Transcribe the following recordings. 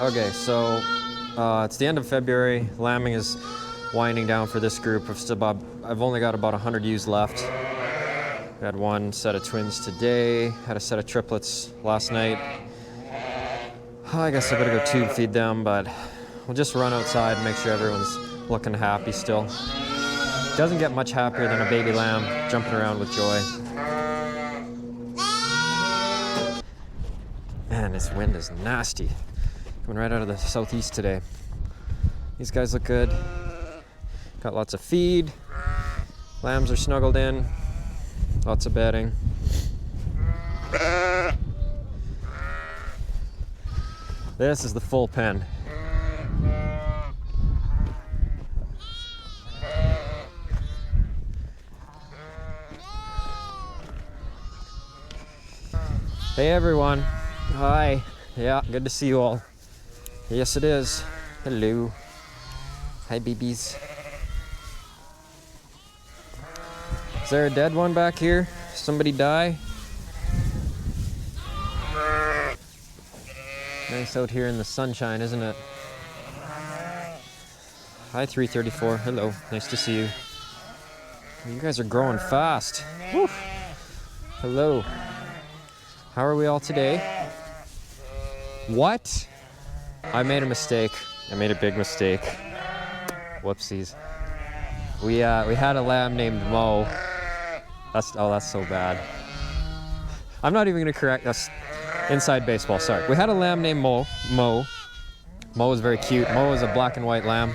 Okay, so it's the end of February. Lambing is winding down for this group. I've only got about 100 ewes left. Had one set of twins today, had a set of triplets last night. I guess I better go tube feed them, but we'll just run outside and make sure everyone's looking happy still. Doesn't get much happier than a baby lamb jumping around with joy. Man, this wind is nasty. Coming right out of the southeast today. These guys look good. Got lots of feed. Lambs are snuggled in. Lots of bedding. This is the full pen. Hey everyone. Hi. Yeah, good to see you all. Yes it is. Hello. Hi babies. Is there a dead one back here? Somebody die? Nice out here in the sunshine, isn't it? Hi 334. Hello. Nice to see you. You guys are growing fast. Woo. Hello. How are we all today? What? I made a mistake. I made a big mistake. Whoopsies. We had a lamb named Mo. That's so bad. I'm not even gonna correct us. Inside baseball, sorry. We had a lamb named Mo. Mo was very cute. Mo was a black and white lamb.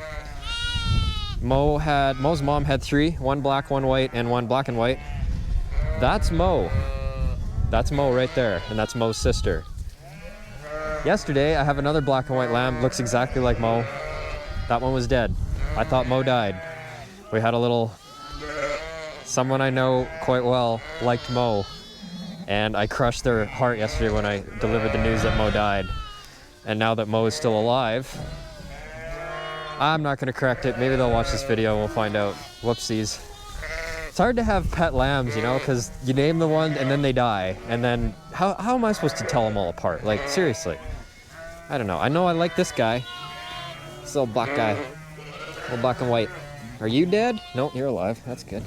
Mo's mom had 3, one black, one white, and one black and white. That's Mo. That's Mo right there, and that's Mo's sister. Yesterday, I have another black and white lamb, looks exactly like Mo. That one was dead. I thought Mo died. We had a little, someone I know quite well liked Mo, and I crushed their heart yesterday when I delivered the news that Mo died. And now that Mo is still alive, I'm not gonna correct it. Maybe they'll watch this video and we'll find out. Whoopsies. It's hard to have pet lambs, you know, because you name the one and then they die. And then how am I supposed to tell them all apart? Like, seriously. I don't know. I know I like this guy. This little black guy. Little black and white. Are you dead? No, you're alive. That's good.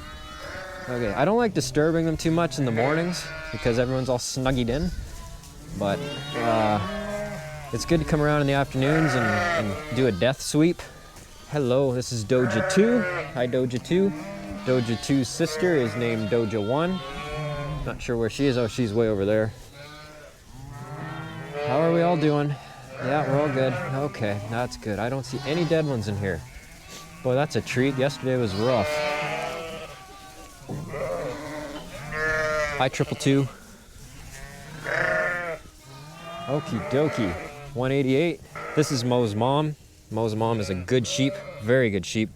Okay, I don't like disturbing them too much in the mornings because everyone's all snuggied in. But it's good to come around in the afternoons and do a death sweep. Hello, this is Doja 2. Hi, Doja 2. Doja 2's sister is named Doja 1. Not sure where she is. Oh, she's way over there. How are we all doing? Yeah, we're all good. Okay, that's good. I don't see any dead ones in here. Boy, that's a treat. Yesterday was rough. Hi, 222. Okie dokie. 188. This is Mo's mom. Mo's mom is a good sheep. Very good sheep.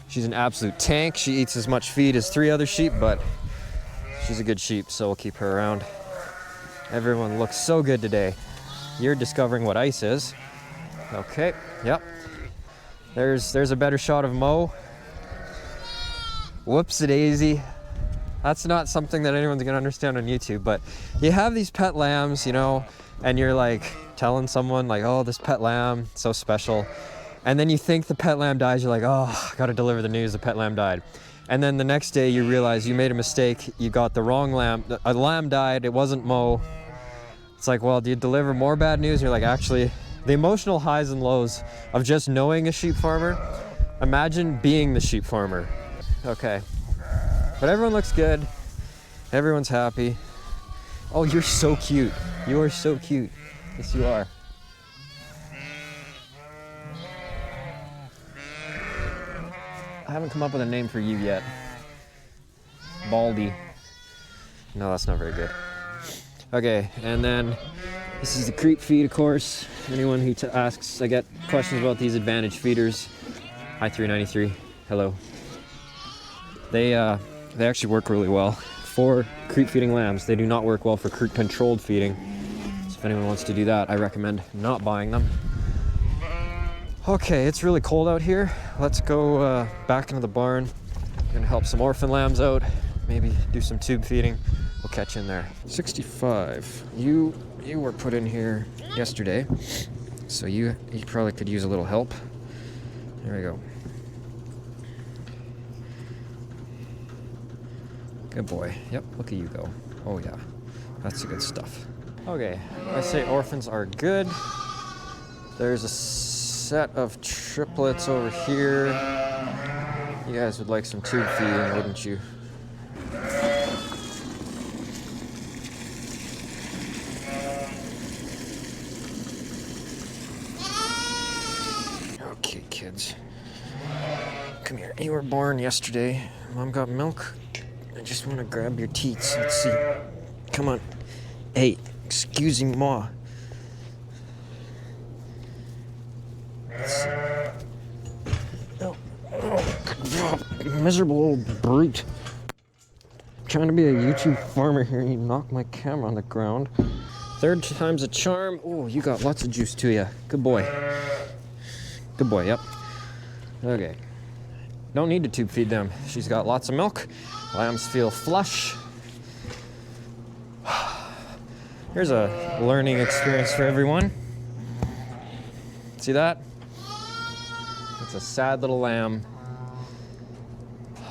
She's an absolute tank. She eats as much feed as 3 other sheep, but she's a good sheep, so we'll keep her around. Everyone looks so good today. You're discovering what ice is. Okay, yep. There's a better shot of Mo. Whoops-a-daisy. That's not something that anyone's gonna understand on YouTube, but you have these pet lambs, you know, and you're like telling someone like, oh, this pet lamb, so special. And then you think the pet lamb dies, you're like, oh, gotta deliver the news, the pet lamb died. And then the next day you realize you made a mistake, you got the wrong lamb, a lamb died, it wasn't Mo. It's like, well, do you deliver more bad news? And you're like, actually, the emotional highs and lows of just knowing a sheep farmer, imagine being the sheep farmer. Okay, but everyone looks good, everyone's happy. Oh, you're so cute. You are so cute. Yes, you are. I haven't come up with a name for you yet. Baldy. No, that's not very good. Okay, and then this is the creep feed, of course. Anyone who asks, I get questions about these advantage feeders. Hi 393, hello. They actually work really well for creep feeding lambs. They do not work well for controlled feeding. So if anyone wants to do that, I recommend not buying them. Okay, it's really cold out here. Let's go back into the barn. I'm gonna help some orphan lambs out, maybe do some tube feeding. We'll catch you in there. 65. You were put in here yesterday. So you probably could use a little help. There we go. Good boy. Yep, look at you go. Oh yeah, that's the good stuff. Okay, I say orphans are good. There's a set of triplets over here. You guys would like some tube feeding, wouldn't you? Okay, kids. Come here. You were born yesterday. Mom got milk. I just want to grab your teats. Let's see. Come on. Hey, excusez-moi. Oh, miserable old brute. I'm trying to be a YouTube farmer here and you knock my camera on the ground. Third time's a charm. Oh, you got lots of juice to you. Good boy. Good boy, yep. Okay. Don't need to tube feed them. She's got lots of milk. Lambs feel flush. Here's a learning experience for everyone. See that? It's a sad little lamb.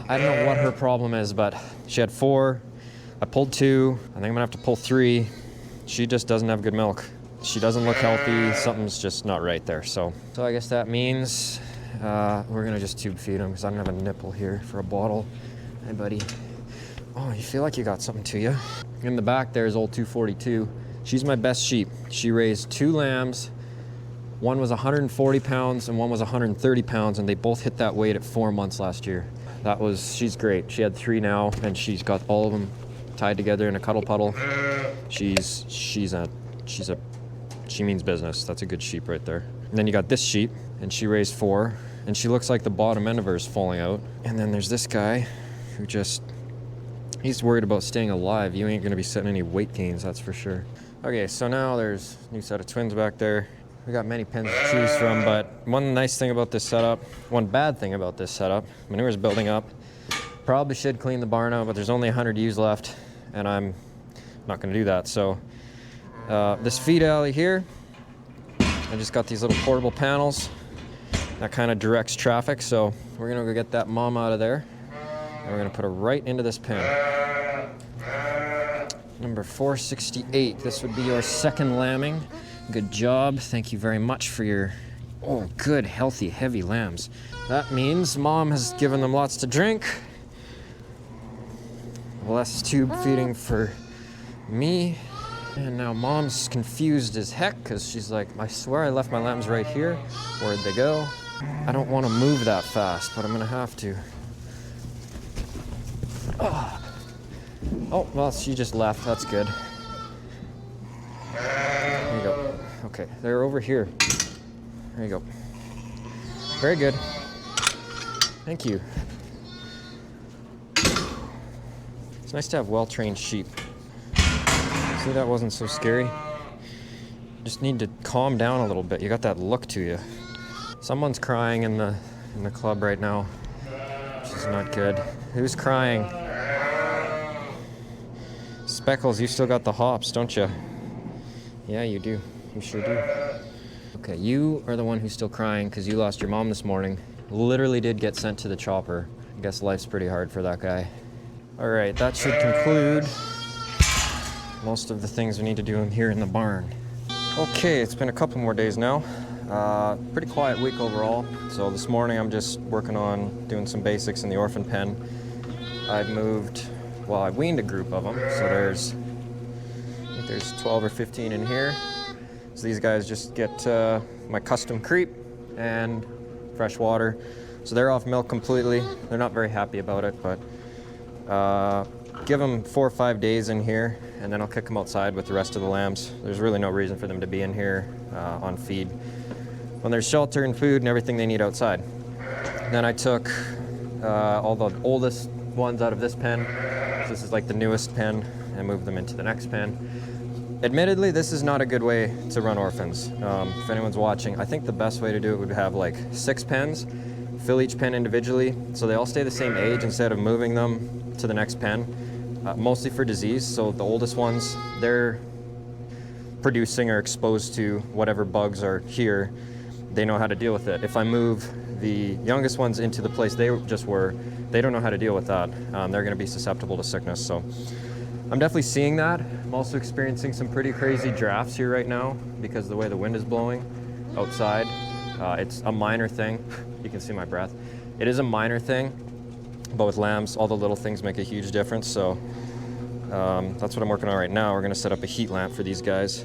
I don't know what her problem is, but she had 4. I pulled 2. I think I'm gonna have to pull 3. She just doesn't have good milk. She doesn't look healthy. Something's just not right there. So I guess that means we're gonna just tube feed them because I don't have a nipple here for a bottle. Hey, buddy. Oh, you feel like you got something to you. In the back there's old 242. She's my best sheep. She raised 2 lambs. One was 140 pounds and one was 130 pounds, and they both hit that weight at 4 months last year. She's great. She had 3 now, and she's got all of them tied together in a cuddle puddle. She means business. That's a good sheep right there. And then you got this sheep, and she raised 4, and she looks like the bottom end of her is falling out. And then there's this guy who he's worried about staying alive. You ain't gonna be setting any weight gains, that's for sure. Okay, so now there's a new set of twins back there. We got many pens to choose from, but one nice thing about this setup, one bad thing about this setup, manure's building up. Probably should clean the barn out, but there's only 100 ewes left, and I'm not gonna do that. So this feed alley here, I just got these little portable panels that kind of directs traffic. So we're gonna go get that mom out of there, and we're gonna put her right into this pen. Number 468, this would be your second lambing. Good job. Thank you very much for your, good, healthy, heavy lambs. That means mom has given them lots to drink. Less tube feeding for me. And now mom's confused as heck because she's like, I swear I left my lambs right here. Where'd they go? I don't want to move that fast, but I'm gonna have to. Oh, well, she just left. That's good. There you go. Okay, they're over here. There you go. Very good. Thank you. It's nice to have well-trained sheep. See, that wasn't so scary. Just need to calm down a little bit. You got that look to you. Someone's crying in the club right now, which is not good. Who's crying? Speckles, you still got the hops, don't you? Yeah, you do. You sure do. Okay, you are the one who's still crying because you lost your mom this morning. Literally did get sent to the chopper. I guess life's pretty hard for that guy. All right, that should conclude most of the things we need to do in here in the barn. Okay, it's been a couple more days now. Pretty quiet week overall. So this morning I'm just working on doing some basics in the orphan pen. I weaned a group of them. So I think there's 12 or 15 in here. So these guys just get my custom creep and fresh water. So they're off milk completely. They're not very happy about it, but give them 4 or 5 days in here, and then I'll kick them outside with the rest of the lambs. There's really no reason for them to be in here on feed when there's shelter and food and everything they need outside. Then I took all the oldest ones out of this pen. So this is like the newest pen, and moved them into the next pen. Admittedly, this is not a good way to run orphans. If anyone's watching, I think the best way to do it would have like 6 pens, fill each pen individually, so they all stay the same age instead of moving them to the next pen, mostly for disease. So the oldest ones, they're producing or exposed to whatever bugs are here, they know how to deal with it. If I move the youngest ones into the place they just were, they don't know how to deal with that. They're going to be susceptible to sickness. So I'm definitely seeing that. I'm also experiencing some pretty crazy drafts here right now because of the way the wind is blowing outside. It's a minor thing. You can see my breath. It is a minor thing, but with lambs, all the little things make a huge difference. So that's what I'm working on right now. We're going to set up a heat lamp for these guys.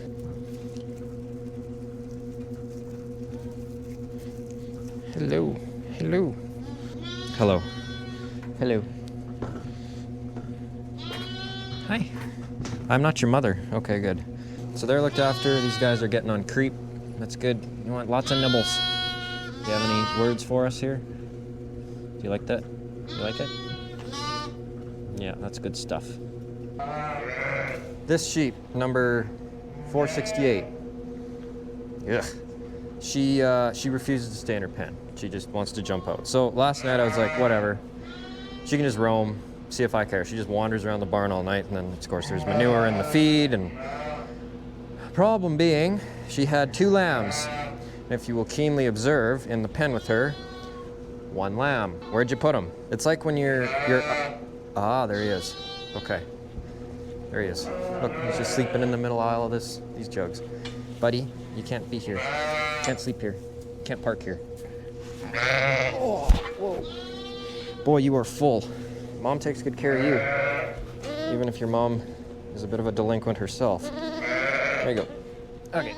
Hello. Hello. Hello. Hello. Hi. I'm not your mother. Okay, good. So they're looked after. These guys are getting on creep. That's good. You want lots of nibbles. Do you have any words for us here? Do you like that? You like it? Yeah, that's good stuff. This sheep, number 468. Ugh. She refuses to stay in her pen. She just wants to jump out. So last night I was like, whatever. She can just roam, see if I care. She just wanders around the barn all night, and then of course there's manure in the feed. And problem being, she had 2 lambs. And if you will keenly observe in the pen with her, 1 lamb. Where'd you put him? It's like when you're there he is. Okay, there he is. Look, he's just sleeping in the middle aisle of these jugs. Buddy, you can't be here. Can't sleep here. Can't park here. Oh, whoa. Boy, you are full. Mom takes good care of you, even if your mom is a bit of a delinquent herself. There you go. Okay.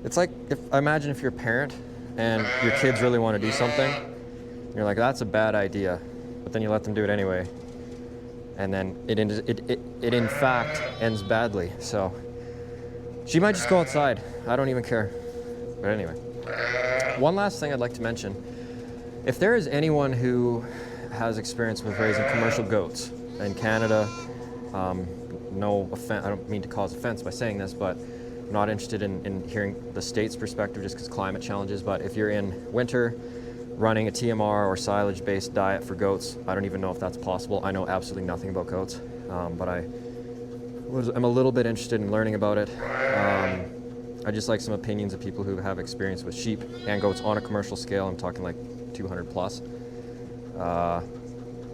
It's like, imagine if you're a parent and your kids really want to do something. You're like, that's a bad idea, but then you let them do it anyway. And then it in fact ends badly. So she might just go outside. I don't even care. But anyway, one last thing I'd like to mention. If there is anyone who has experience with raising commercial goats in Canada, no offense, I don't mean to cause offense by saying this, but I'm not interested in hearing the state's perspective just because climate challenges. But if you're in winter running a TMR or silage-based diet for goats, I don't even know if that's possible. I know absolutely nothing about goats, but I'm a little bit interested in learning about it. I just like some opinions of people who have experience with sheep and goats on a commercial scale. I'm talking like 200 plus.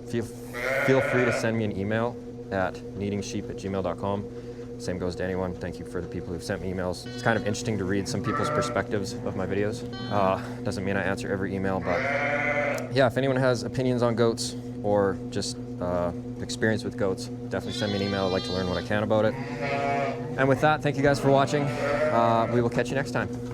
Feel free to send me an email at needingsheep@gmail.com. Same goes to anyone. Thank you for the people who've sent me emails. It's kind of interesting to read some people's perspectives of my videos. Doesn't mean I answer every email, but yeah, if anyone has opinions on goats or just experience with goats, definitely send me an email. I'd like to learn what I can about it. And with that, thank you guys for watching. We will catch you next time.